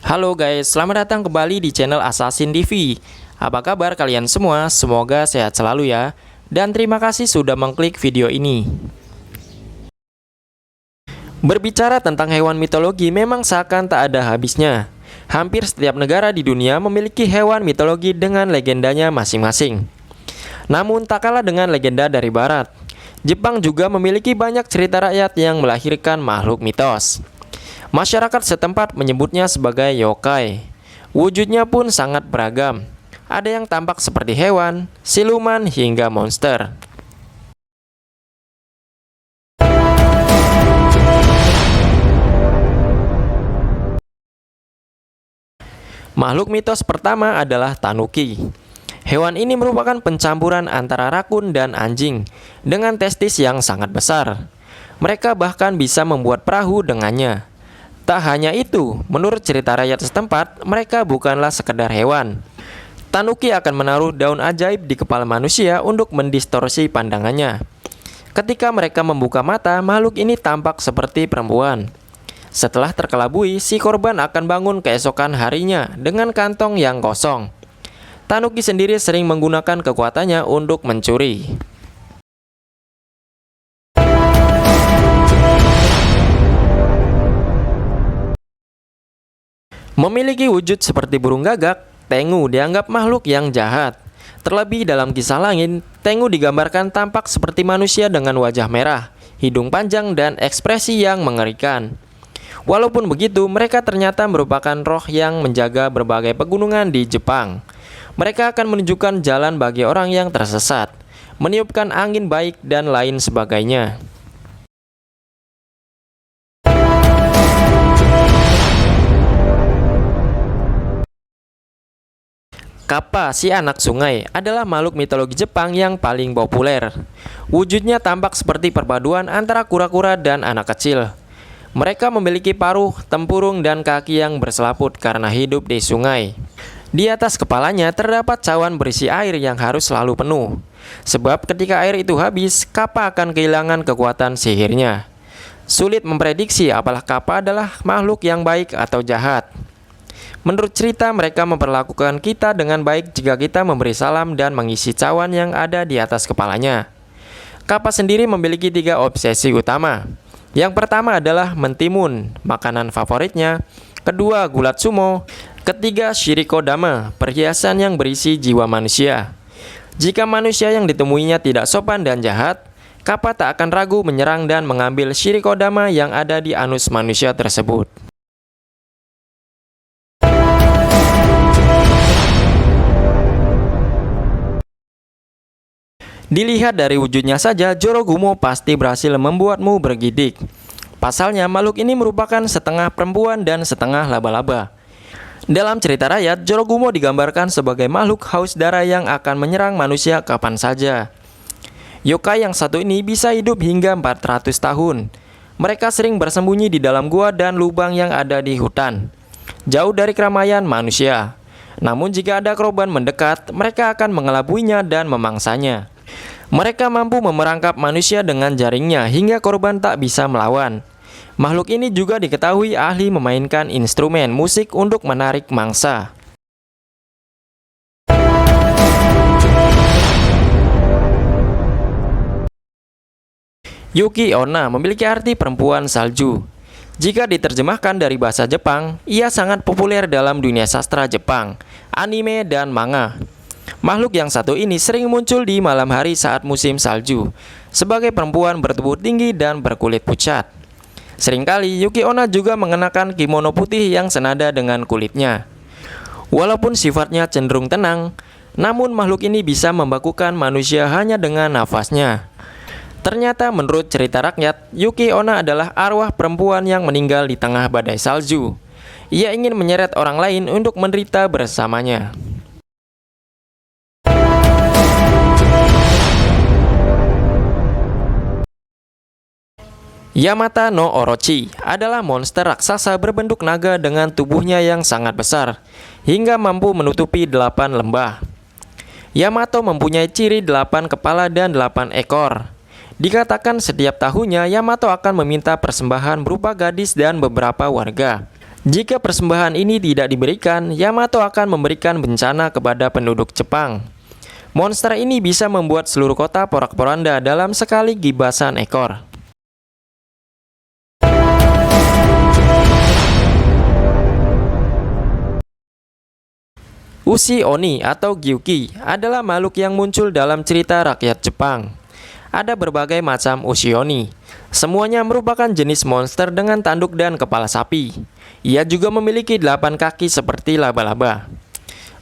Halo guys, selamat datang kembali di channel Assassin TV. Apa kabar kalian semua? Semoga sehat selalu ya. Dan terima kasih sudah mengklik video ini. Berbicara tentang hewan mitologi memang seakan tak ada habisnya. Hampir setiap negara di dunia memiliki hewan mitologi dengan legendanya masing-masing. Namun tak kalah dengan legenda dari barat, Jepang juga memiliki banyak cerita rakyat yang melahirkan makhluk mitos. Masyarakat setempat menyebutnya sebagai yokai. Wujudnya pun sangat beragam. Ada yang tampak seperti hewan, siluman, hingga monster. Makhluk mitos pertama adalah tanuki. Hewan ini merupakan pencampuran antara rakun dan anjing dengan testis yang sangat besar. Mereka bahkan bisa membuat perahu dengannya. Tak hanya itu, menurut cerita rakyat setempat, mereka bukanlah sekedar hewan. Tanuki akan menaruh daun ajaib di kepala manusia untuk mendistorsi pandangannya. Ketika mereka membuka mata, makhluk ini tampak seperti perempuan. Setelah terkelabui, si korban akan bangun keesokan harinya dengan kantong yang kosong. Tanuki sendiri sering menggunakan kekuatannya untuk mencuri. Memiliki wujud seperti burung gagak, Tengu dianggap makhluk yang jahat. Terlebih dalam kisah langit, Tengu digambarkan tampak seperti manusia dengan wajah merah, hidung panjang, dan ekspresi yang mengerikan. Walaupun begitu, mereka ternyata merupakan roh yang menjaga berbagai pegunungan di Jepang. Mereka akan menunjukkan jalan bagi orang yang tersesat, meniupkan angin baik, dan lain sebagainya. Kappa, si anak sungai, adalah makhluk mitologi Jepang yang paling populer. Wujudnya tampak seperti perpaduan antara kura-kura dan anak kecil. Mereka memiliki paruh, tempurung, dan kaki yang berselaput karena hidup di sungai. Di atas kepalanya terdapat cawan berisi air yang harus selalu penuh. Sebab ketika air itu habis, Kappa akan kehilangan kekuatan sihirnya. Sulit memprediksi apakah Kappa adalah makhluk yang baik atau jahat. Menurut cerita, mereka memperlakukan kita dengan baik jika kita memberi salam dan mengisi cawan yang ada di atas kepalanya. Kappa sendiri memiliki 3 obsesi utama. Yang pertama adalah mentimun, makanan favoritnya. Kedua, gulat sumo. Ketiga, shirikodama, perhiasan yang berisi jiwa manusia. Jika manusia yang ditemuinya tidak sopan dan jahat, Kappa tak akan ragu menyerang dan mengambil shirikodama yang ada di anus manusia tersebut. Dilihat dari wujudnya saja, Jorogumo pasti berhasil membuatmu bergidik. Pasalnya, makhluk ini merupakan setengah perempuan dan setengah laba-laba. Dalam cerita rakyat, Jorogumo digambarkan sebagai makhluk haus darah yang akan menyerang manusia kapan saja. Yokai yang satu ini bisa hidup hingga 400 tahun. Mereka sering bersembunyi di dalam gua dan lubang yang ada di hutan, jauh dari keramaian manusia. Namun jika ada korban mendekat, mereka akan mengelabuinya dan memangsanya. Mereka mampu memerangkap manusia dengan jaringnya hingga korban tak bisa melawan. Makhluk ini juga diketahui ahli memainkan instrumen musik untuk menarik mangsa. Yuki Onna memiliki arti perempuan salju. Jika diterjemahkan dari bahasa Jepang, ia sangat populer dalam dunia sastra Jepang, anime, dan manga. Makhluk yang satu ini sering muncul di malam hari saat musim salju, sebagai perempuan bertubuh tinggi dan berkulit pucat. Seringkali Yuki Onna juga mengenakan kimono putih yang senada dengan kulitnya. Walaupun sifatnya cenderung tenang, namun makhluk ini bisa membakukan manusia hanya dengan nafasnya. Ternyata menurut cerita rakyat, Yuki Onna adalah arwah perempuan yang meninggal di tengah badai salju. Ia ingin menyeret orang lain untuk menderita bersamanya. Yamata no Orochi adalah monster raksasa berbentuk naga dengan tubuhnya yang sangat besar, hingga mampu menutupi 8 lembah. Yamato mempunyai ciri 8 kepala dan 8 ekor. Dikatakan setiap tahunnya Yamato akan meminta persembahan berupa gadis dan beberapa warga. Jika persembahan ini tidak diberikan, Yamato akan memberikan bencana kepada penduduk Jepang. Monster ini bisa membuat seluruh kota porak-poranda dalam sekali gibasan ekor. Ushi Oni atau Gyuki adalah makhluk yang muncul dalam cerita rakyat Jepang. Ada berbagai macam Ushi Oni. Semuanya merupakan jenis monster dengan tanduk dan kepala sapi. Ia juga memiliki 8 kaki seperti laba-laba.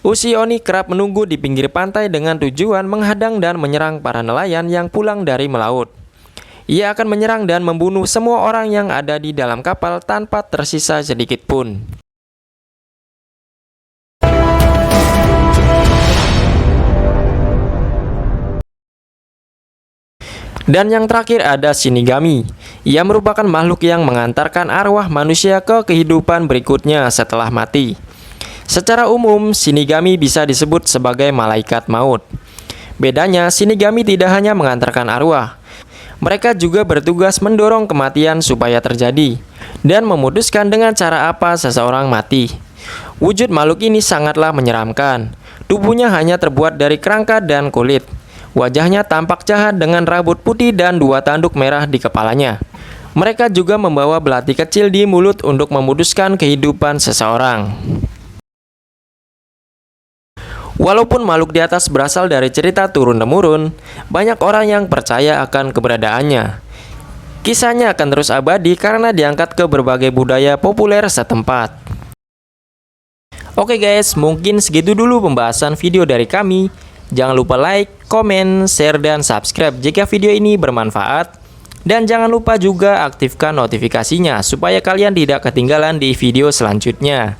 Ushi Oni kerap menunggu di pinggir pantai dengan tujuan menghadang dan menyerang para nelayan yang pulang dari melaut. Ia akan menyerang dan membunuh semua orang yang ada di dalam kapal tanpa tersisa sedikit pun. Dan yang terakhir ada Shinigami. Ia merupakan makhluk yang mengantarkan arwah manusia ke kehidupan berikutnya setelah mati. Secara umum, Shinigami bisa disebut sebagai malaikat maut. Bedanya, Shinigami tidak hanya mengantarkan arwah. Mereka juga bertugas mendorong kematian supaya terjadi, dan memutuskan dengan cara apa seseorang mati. Wujud makhluk ini sangatlah menyeramkan. Tubuhnya hanya terbuat dari kerangka dan kulit. Wajahnya tampak jahat dengan rambut putih dan 2 tanduk merah di kepalanya. Mereka juga membawa belati kecil di mulut untuk memutuskan kehidupan seseorang. Walaupun makhluk di atas berasal dari cerita turun-temurun, banyak orang yang percaya akan keberadaannya. Kisahnya akan terus abadi karena diangkat ke berbagai budaya populer setempat. Oke guys, mungkin segitu dulu pembahasan video dari kami. Jangan lupa like, komen, share, dan subscribe jika video ini bermanfaat. Dan jangan lupa juga aktifkan notifikasinya supaya kalian tidak ketinggalan di video selanjutnya.